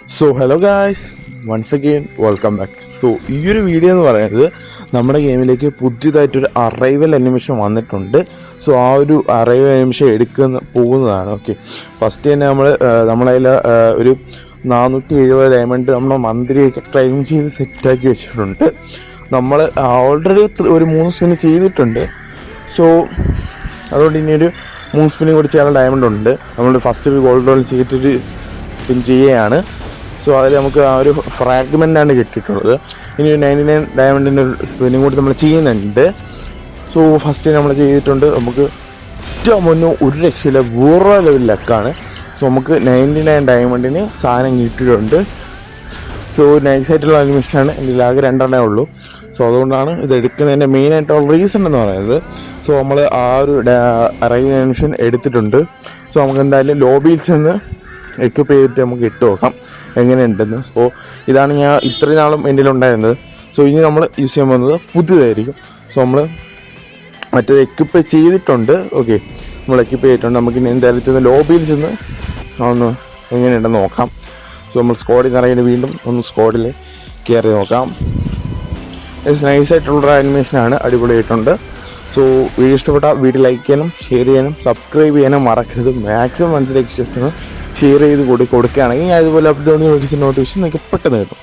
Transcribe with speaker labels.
Speaker 1: So hello guys, once again welcome back. So ഈ ഒരു video എന്ന് പറയുന്നത് നമ്മുടെ ഗെയിമിലേക്ക് പുതിയതായിട്ടൊരു അറൈവൽ അനിമേഷൻ വന്നിട്ടുണ്ട്. സോ ആ ഒരു അറൈവൽ അനിമേഷൻ പോകുന്നതാണ്. ഓക്കെ, ഫസ്റ്റ് തന്നെ നമ്മളതിൽ ഒരു 470 ഡയമണ്ട് നമ്മൾ മന്ത്ലിയൊക്കെ ക്ലെയിം ചെയ്ത് സെറ്റാക്കി വെച്ചിട്ടുണ്ട്. നമ്മൾ ഓൾറെഡി ഒരു 3 സ്പിൻ ചെയ്തിട്ടുണ്ട്. സോ അതുകൊണ്ട് ഇനി ഒരു 3 സ്പിന്നും കൂടി ചെയ്യാനുള്ള ഡയമണ്ട് ഉണ്ട്. നമ്മൾ ഫസ്റ്റ് ഒരു ഗോൾഡ് റോൾ ചെയ്തിട്ടൊരു സ്പിൻ ചെയ്യുകയാണ്. സോ അതിൽ നമുക്ക് ആ ഒരു ഫ്രാഗ്മെൻ്റാണ് കിട്ടിയിട്ടുള്ളത്. ഇനി ഒരു 99 ഡയമണ്ടിൻ്റെ ഒരു സ്പിന്നും കൂടി നമ്മൾ ചെയ്യുന്നുണ്ട്. സോ ഫസ്റ്റ് നമ്മൾ ചെയ്തിട്ടുണ്ട്. നമുക്ക് ഏറ്റവും മുന്നേ ഒരു രക്ഷയില്ല, വേറെ ലെവൽ ലക്കാണ്. സോ നമുക്ക് 99 ഡയമണ്ടിന് സാധനം കിട്ടിയിട്ടുണ്ട്. സോ നൈസായിട്ടുള്ള അനിമേഷനാണ്. എൻ്റെ ആകെ 2 ഉള്ളൂ. സോ അതുകൊണ്ടാണ് ഇത് എടുക്കുന്നതിൻ്റെ മെയിനായിട്ടുള്ള റീസൺ എന്ന് പറയുന്നത്. സോ നമ്മൾ ആ ഒരു അറൈവൽ അനിമേഷൻ എടുത്തിട്ടുണ്ട്. സോ നമുക്ക് എന്തായാലും ലോബിയിൽ ചെന്ന് എക്വിപ്പ് ചെയ്തിട്ട് നമുക്ക് ഇട്ട് നോക്കാം എങ്ങനെയുണ്ടെന്ന്. സോ ഇതാണ് ഞാൻ ഇത്രയും നാളും എൻ്റെ ഉണ്ടായിരുന്നത്. സോ ഇനി നമ്മൾ യൂസ് ചെയ്യാൻ പോകുന്നത് പുതിയതായിരിക്കും. സോ നമ്മൾ മറ്റേത് എക്വിപ്പ് ചെയ്തിട്ടുണ്ട്. ഓക്കെ, നമ്മൾ എക്വിപ്പ് ചെയ്തിട്ടുണ്ട്. നമുക്കിനി എന്തായാലും ചെന്ന് ലോബിയിൽ ചെന്ന് ഒന്ന് എങ്ങനെയുണ്ടെന്ന് നോക്കാം. സോ നമ്മൾ സ്ക്വാഡിൽ നിറയെ വീണ്ടും ഒന്ന് സ്ക്വാഡിൽ കയറി നോക്കാം. നൈസായിട്ടുള്ളൊരു അനിമേഷനാണ്, അടിപൊളിയായിട്ടുണ്ട്. സോ വീഡിയോ ഇഷ്ടപ്പെട്ടാൽ വീഡിയോ ലൈക്ക് ചെയ്യാനും ഷെയർ ചെയ്യാനും സബ്സ്ക്രൈബ് ചെയ്യാനും മറക്കരുത്. മാക്സിമം മനസ്സിലേക്ക് ഇഷ്ടം ഷെയർ ചെയ്ത് കൊടുക്കുകയാണെങ്കിൽ ഞാൻ ഇതുപോലെ അപ്ഡേറ്റ് നോട്ടിഫിക്കേഷൻ നിങ്ങൾക്ക് പെട്ടെന്ന് കിട്ടും.